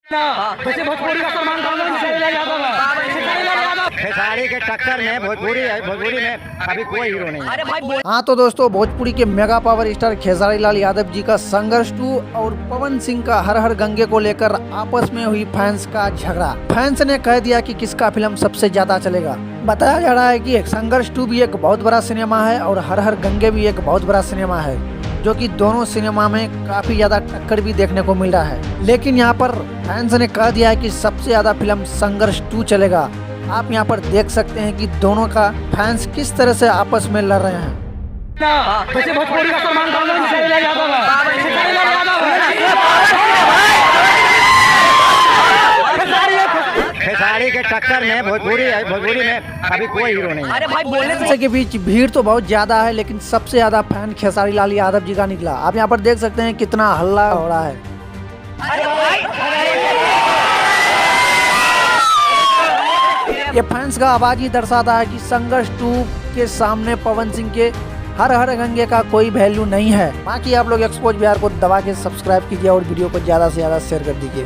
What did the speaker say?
वैसे भोजपुरी का सलमान खान को खेसारी यादव है। खेसारी के टक्कर में भोजपुरी में अभी कोई हीरो नहीं है। अरे भाई हाँ तो दोस्तों, भोजपुरी के mega power star Khesari Lal Yadav ji का संघर्ष 2 और पवन सिंह का हर हर गंगे को लेकर आपस में हुई फैंस का झगड़ा। फैंस ने कह दिया कि किसका फिल्म सबसे ज्यादा चलेगा। बताया जा रहा है कि संघर्ष 2 भी एक बहुत बड़ा सिनेमा है और हर हर गंगे भी एक बहुत बड़ा सिनेमा है, जो कि दोनों सिनेमा में काफी ज्यादा टक्कर भी देखने को मिल रहा है। लेकिन यहाँ पर फैंस ने कह दिया है कि सबसे ज्यादा फिल्म संघर्ष 2 चलेगा। आप यहाँ पर देख सकते हैं कि दोनों का फैंस किस तरह से आपस में लड़ रहे हैं। वैसे भोजपुरी का सलमान खान को खेसारी यादव है। खेसारी के टक्कर में भोजपुरी में अभी कोई हीरो नहीं है। अरे भाई बोलने से फैंस के बीच भीड़ तो बहुत ज्यादा है, लेकिन सबसे ज्यादा फैन खेसारी लाल यादव जी का निकला। आप यहाँ पर देख सकते हैं कितना हल्ला हो रहा है। ये फैंस का आवाज ही दर्शाता है कि संघर्ष 2 के सामने पवन सिंह के हर हर गंगे का कोई वैल्यू नहीं है। बाकी आप लोग एक्सपोज बिहार को दबा के सब्सक्राइब कीजिए और वीडियो को ज्यादा से ज्यादा शेयर कर दीजिए।